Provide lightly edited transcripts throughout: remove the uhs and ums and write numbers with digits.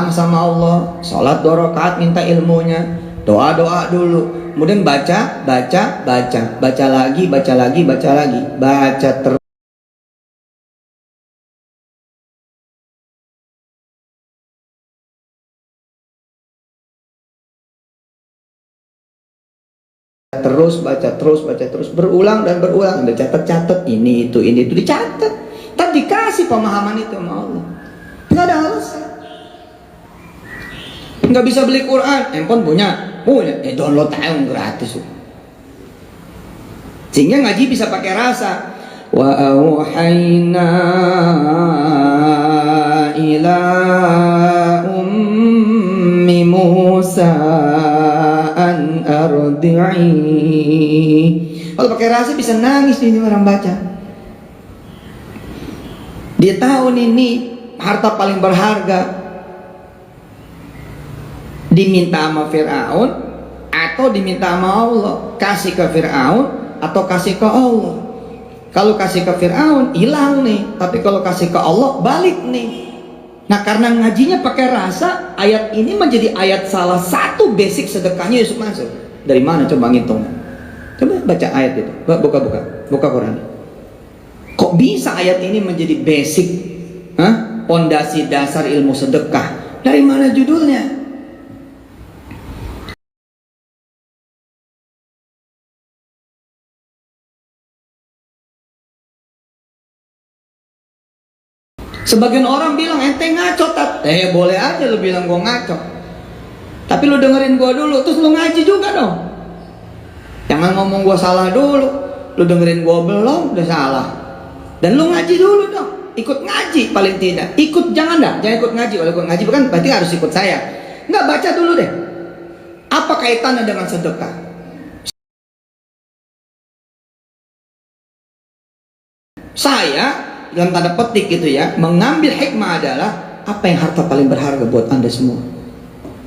minta sama Allah, sholat 2 rakaat minta ilmunya, doa dulu, kemudian baca lagi, baca terus, berulang dan berulang, catat ini itu dicatat, tak dikasih pemahaman itu sama Allah. Nggak ada alasan. Nggak bisa beli Quran, handphone punya, download aja gratis. Sehingga ngaji bisa pakai rasa. Wa auhayna ila ummi Musa an ardi'i. Kalau pakai rasa bisa nangis ini orang baca. Dia tahu ini harta paling berharga, diminta sama Fir'aun atau diminta sama Allah. Kasih ke Fir'aun atau kasih ke Allah. Kalau kasih ke Fir'aun hilang nih, tapi kalau kasih ke Allah balik nih. Nah, karena ngajinya pakai rasa, ayat ini menjadi ayat salah satu basic sedekahnya Yusuf Mansur. Dari mana coba ngitung? Coba baca ayat itu, buka Quran. Kok bisa ayat ini menjadi basic, pondasi dasar ilmu sedekah? Dari mana judulnya? Sebagian orang bilang ente ngaco tat. Boleh aja lu bilang gua ngaco, tapi lu dengerin gua dulu, terus lu ngaji juga dong. Jangan ngomong gua salah dulu, lu dengerin gua belum udah salah. Dan lu ngaji dulu dong, ikut ngaji paling tidak. Jangan ikut ngaji. Kalau ikut ngaji bukan berarti harus ikut saya. Enggak, baca dulu deh. Apa kaitannya dengan sedekah? Saya dalam tanda petik gitu ya, mengambil hikmah adalah apa yang harta paling berharga buat Anda semua.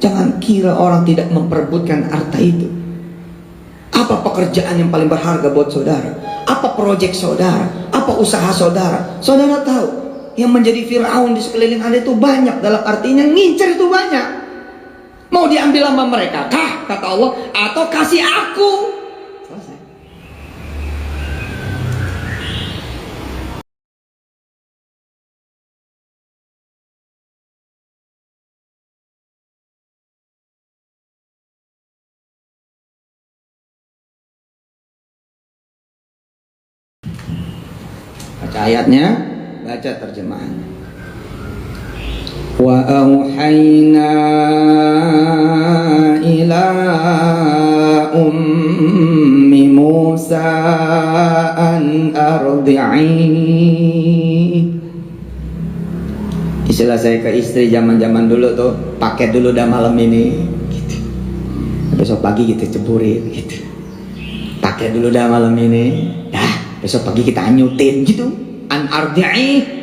Jangan kira orang tidak memperebutkan harta itu. Apa pekerjaan yang paling berharga buat saudara? Apa proyek saudara? Apa usaha saudara? Saudara tahu yang menjadi Fir'aun di sekeliling Anda itu banyak, dalam artinya ngincer itu banyak. Mau diambil sama mereka kah, kata Allah, atau kasih aku? Selesai. Baca ayatnya, baca terjemahannya. Wa auhayna ila ummi Musa an ardi'i. Istilah saya ke istri zaman-zaman dulu tuh, pakai dulu dah malam ini gitu. Besok pagi kita ceburin gitu. Pakai dulu dah malam ini, besok pagi kita anyutin gitu. An ardi'i.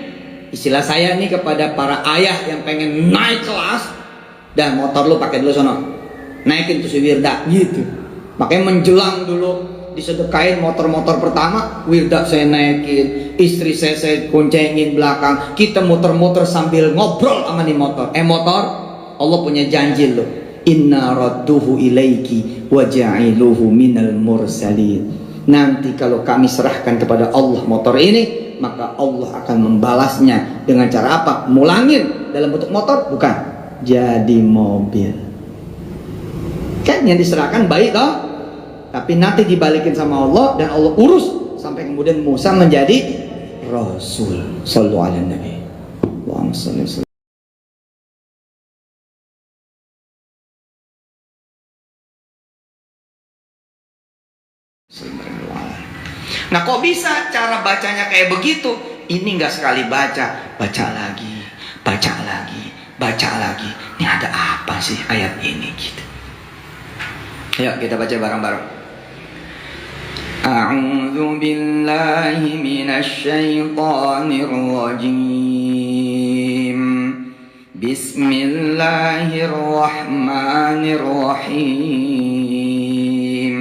Istilah saya nih kepada para ayah yang pengen naik kelas, dan motor lu pakai dulu sono, naikin tuh si Wirda gitu. Makanya menjelang dulu disedekain motor-motor pertama, Wirda saya naikin, istri saya kuncengin belakang, kita muter-muter sambil ngobrol sama nih motor. Motor, Allah punya janji lo, inna radduhu ilaiki wa ja'iluhu minal mursalin. Nanti kalau kami serahkan kepada Allah motor ini, maka Allah akan membalasnya dengan cara apa? Mulangin dalam bentuk motor? Bukan, jadi mobil. Kan yang diserahkan baik toh, tapi nanti dibalikin sama Allah dan Allah urus sampai kemudian Musa menjadi Rasul. Sallu ala Nabi. Allahumma shalli wa sallim. Nah, kok bisa cara bacanya kayak begitu? Ini nggak sekali baca, baca lagi, baca lagi, baca lagi. Ini ada apa sih ayat ini gitu? Ayo kita baca bareng-bareng. A'udzu billahi minasy syaithanir rajim. Bismillahirrahmanirrahim.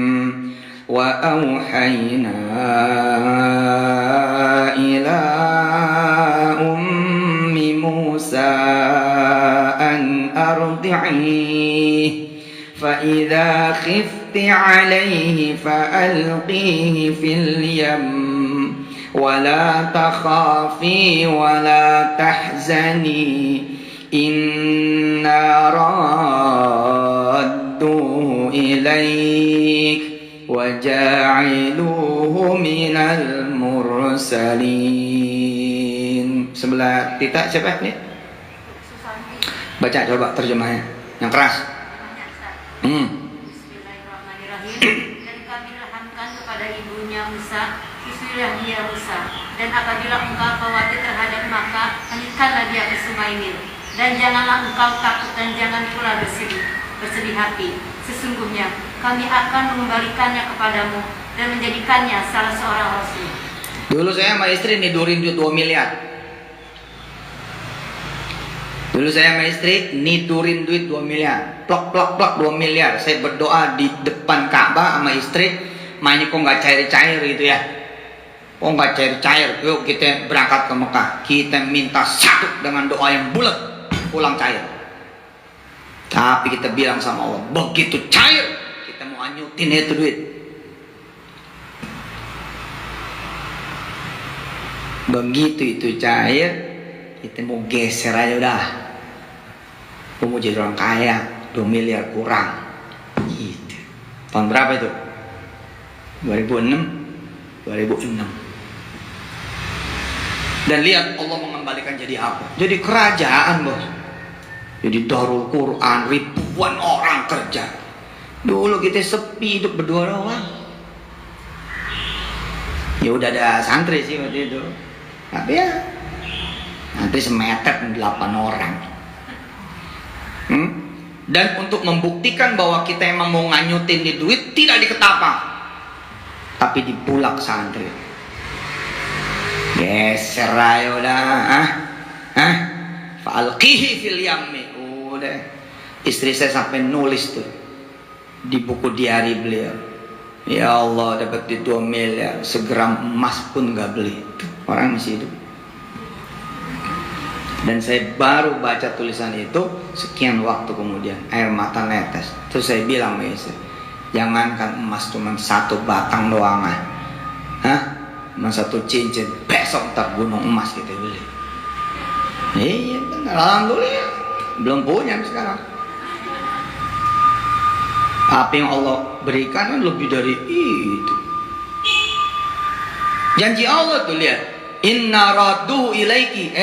Wa auhayna ila ummi Musa an فإذا خفت عليه فألقيه في اليم ولا تخافي ولا تحزني إنا رادوه إليك وجاعلوه من المرسلين. Sebelah Tita siapa nih? Baca coba terjemahnya yang keras. Bismillahirrahmanirrahim. Dan kami ilhamkan kepada ibunya Musa, susuilah dia Musa. Dan apabila engkau khawatir terhadap maka, alihkanlah dia ke sungai Nil. Dan janganlah engkau takut dan jangan pula bersedih hati. Sesungguhnya kami akan mengembalikannya kepadamu dan menjadikannya salah seorang rasul. Dulu saya sama istri nidurin duit 2 miliar. Dulu saya sama istri nidurin duit 2 miliar. Plok plok plok 2 miliar. Saya berdoa di depan Ka'bah sama istri, mainnya kok nggak cair-cair gitu ya. Kok nggak cair-cair. Yuk kita berangkat ke Mekah. Kita minta satu dengan doa yang bulat, pulang cair. Tapi kita bilang sama Allah, begitu cair kita mau anyutin itu duit. Begitu itu cair, kita mau geser aja udah. Aku mau jadi orang kaya, 2 miliar kurang. Gitu. Tahun berapa itu? 2006. Dan lihat Allah mengembalikan jadi apa? Jadi kerajaan, bos. Jadi Darul Quran, ribuan orang kerja. Dulu kita sepi, hidup berdua doang. Ya udah ada santri sih waktu itu. Tapi ya santri semeter 8 orang. Dan untuk membuktikan bahwa kita emang mau nganyutin di duit, tidak diketapang, tapi dipulak santri. Geser aja udah. Fa'alqihi fil yammi. Udah. Istri saya sampai nulis tuh di buku diari beliau. Ya Allah, dapat di 2 miliar, segram emas pun gak beli. Tuh, orang masih hidup. Dan saya baru baca tulisan itu sekian waktu kemudian, air mata netes. Terus saya bilang sama istri, jangankan emas cuma 1 batang doang cuma 1 cincin, besok ntar gunung emas kita beli. Iya benar, alhamdulillah belum punya sekarang. Apa yang Allah berikan kan lebih dari itu. Janji Allah tuh lihat, inna radduhu ilaiki.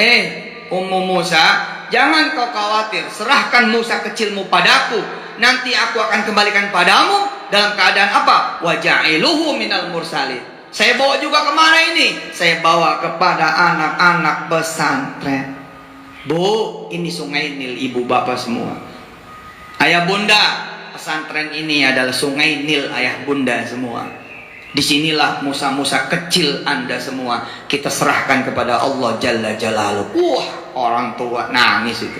Ummu Musa, jangan kau khawatir, serahkan Musa kecilmu padaku, nanti aku akan kembalikan padamu dalam keadaan apa? Waja'iluhu minal mursalin. Saya bawa juga kemana ini? Saya bawa kepada anak-anak pesantren. Bu, ini sungai Nil, ibu bapak semua. Ayah bunda, pesantren ini adalah sungai Nil, ayah bunda semua. Disinilah Musa-Musa kecil Anda semua kita serahkan kepada Allah Jalla Jalaluhu. Wah, orang tua nangis itu.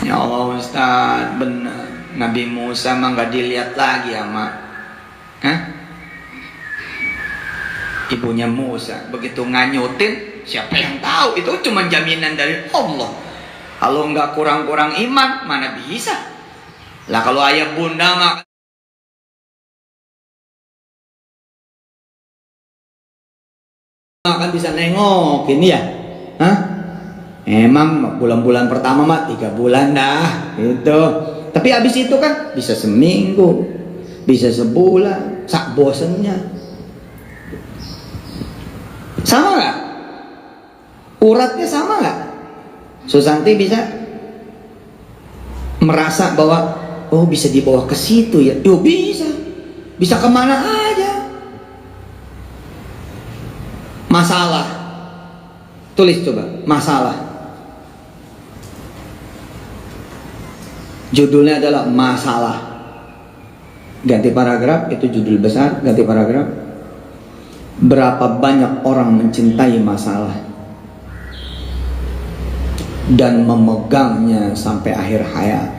Ya Allah Ustaz, benar. Nabi Musa mah gak dilihat lagi sama ibunya Musa. Begitu nganyutin, siapa yang tahu? Itu cuma jaminan dari Allah. Kalau nggak kurang-kurang iman, mana bisa? Lah kalau ayah bunda mah kan bisa nengok ini ya. Emang bulan-bulan pertama mah 3 bulan dah gitu. Tapi habis itu kan bisa seminggu, bisa sebulan, sak bosennya. Sama nggak? Uratnya sama nggak? Susanti bisa merasa bahwa oh bisa dibawa ke situ ya? Yo bisa, bisa kemana aja. Masalah, tulis coba masalah. Judulnya adalah masalah. Ganti paragraf, itu judul besar. Ganti paragraf. Berapa banyak orang mencintai masalah dan memegangnya sampai akhir hayat.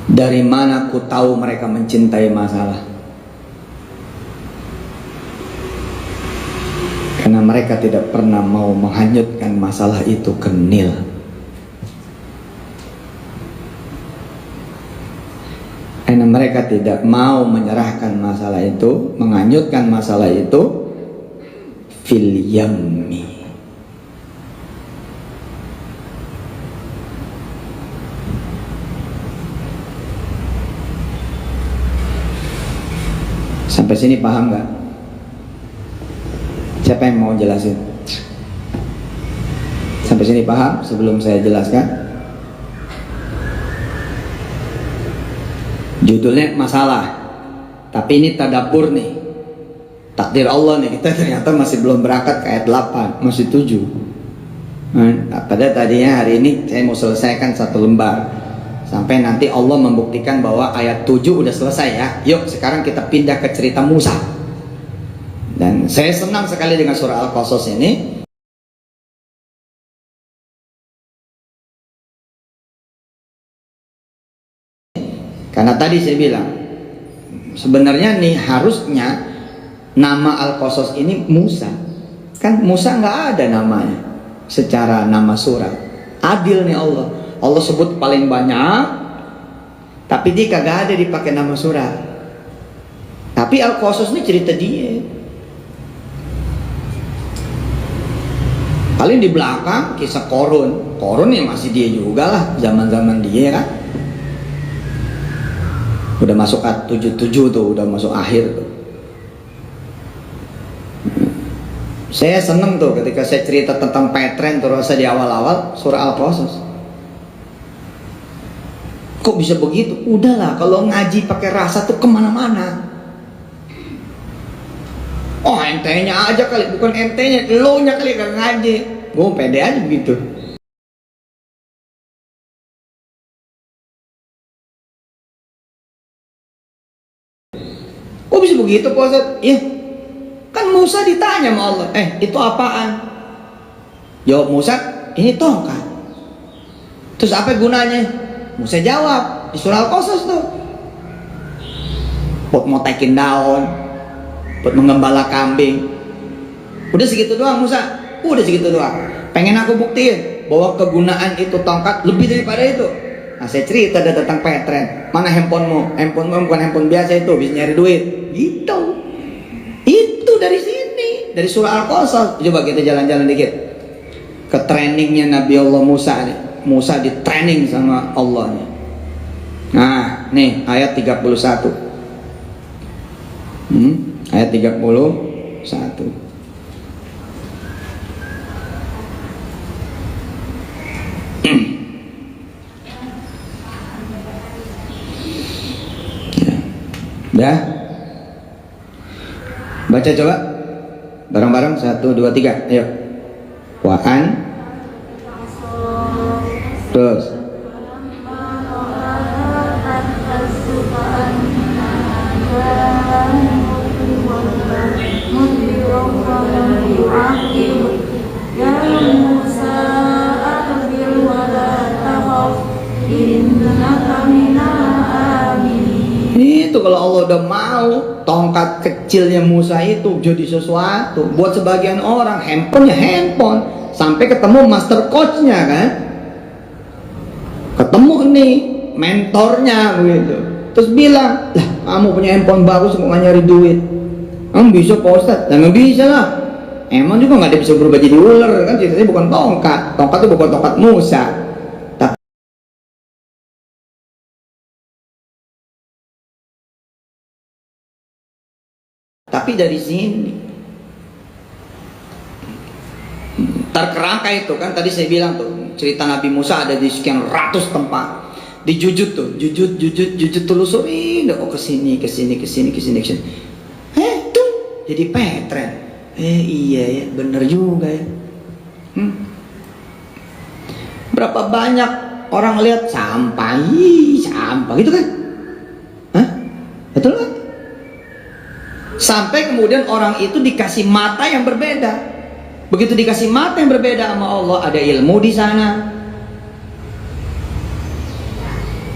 Dari mana ku tahu mereka mencintai masalah? mereka tidak pernah mau menghanyutkan masalah itu ke Nil. Karena mereka tidak mau menyerahkan masalah itu, menghanyutkan masalah itu fil yammi. Sampai sini paham nggak? Siapa yang mau jelasin? Sampai sini paham sebelum saya jelaskan? Judulnya masalah, tapi ini tadabbur nih, takdir Allah nih. Kita ternyata masih belum berangkat ke ayat 8, masih 7. Pada tadinya hari ini saya mau selesaikan 1 lembar, sampai nanti Allah membuktikan bahwa ayat 7 udah selesai ya. Yuk sekarang kita pindah ke cerita Musa. Dan saya senang sekali dengan surah Al-Qasas ini. Karena tadi saya bilang, sebenarnya nih harusnya nama Al-Qasas ini Musa. Kan Musa nggak ada namanya secara nama surat. Adil nih Allah. Allah sebut paling banyak, tapi dia kagak ada dipakai nama surat. Tapi Al-Qasas ini cerita dia. Paling di belakang kisah Korun. Korun ya masih dia juga lah, zaman-zaman dia kan. Udah masuk 77 tuh, udah masuk akhir tuh. Saya seneng tuh ketika saya cerita tentang Petren terus di awal-awal surah Al-Qasas. Kok bisa begitu? Udahlah, kalau ngaji pakai rasa tuh kemana-mana. Oh entenya aja kali, bukan entenya, lo nya kali gak ngaji. Gue pede aja begitu. Kok bisa begitu Pak Ustadz? Ya, kan Musa ditanya sama Allah, itu apaan? Jawab Musa, ini tongkat. Terus apa gunanya? Musa jawab, di surah Al-Qasas tuh. Buat motekin daun, buat mengembala kambing. Udah segitu doang Musa, udah segitu doang. Pengen aku buktiin bahwa kegunaan itu tongkat lebih daripada itu. Nah saya cerita ada tentang Petren. Mana handphonemu? Handphonemu bukan handphone biasa itu, bisa nyari duit. Gitu. Itu dari sini, dari surah Al-Qasas. Coba kita jalan-jalan dikit ke trainingnya Nabi Allah Musa nih. Musa di training sama Allah nih. Nah, nih ayat 31. Ayat 31. Udah? Baca coba bareng-bareng 1, 2, 3. Ayo. Waan. Terus. Itu kalau Allah udah mau tongkat kecilnya Musa itu jadi sesuatu. Buat sebagian orang handphonenya handphone, sampai ketemu master coachnya kan, ketemu nih mentornya begitu. Terus bilang, lah kamu punya handphone bagus kok nggak nyari duit? Kamu bisa Pak Ustadz? Nggak bisa lah. Emang juga nggak ada bisa berubah jadi ular kan? Ceritanya bukan tongkat. Tongkat itu bukan tongkat Musa. Tapi dari sini terkerangka itu kan tadi saya bilang tuh cerita Nabi Musa ada di sekian ratus tempat. Di Jujud tuh, Jujud telusuri, oh kesini. Tuh jadi Petren. Iya ya, bener juga ya. Berapa banyak orang lihat sampah gitu kan? Betul kan? Sampai kemudian orang itu dikasih mata yang berbeda. Begitu dikasih mata yang berbeda sama Allah, ada ilmu di sana.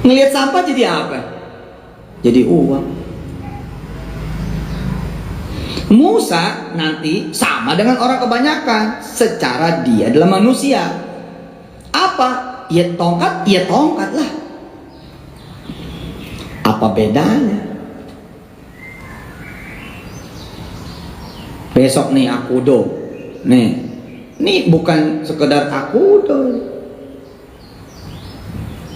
Ngelihat sampah jadi apa? Jadi uang. Musa nanti sama dengan orang kebanyakan, secara dia adalah manusia. Apa? Ya tongkat lah. Apa bedanya? Besok nih akudo, nih bukan sekedar akudo.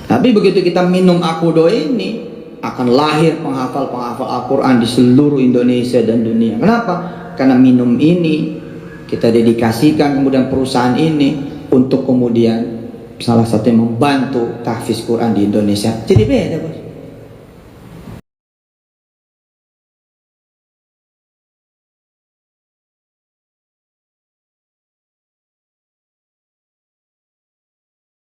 Tapi begitu kita minum akudo ini, akan lahir penghafal-penghafal Al-Quran di seluruh Indonesia dan dunia. Kenapa? Karena minum ini kita dedikasikan kemudian perusahaan ini untuk kemudian salah satu yang membantu tahfiz Quran di Indonesia. Jadi beda, bos.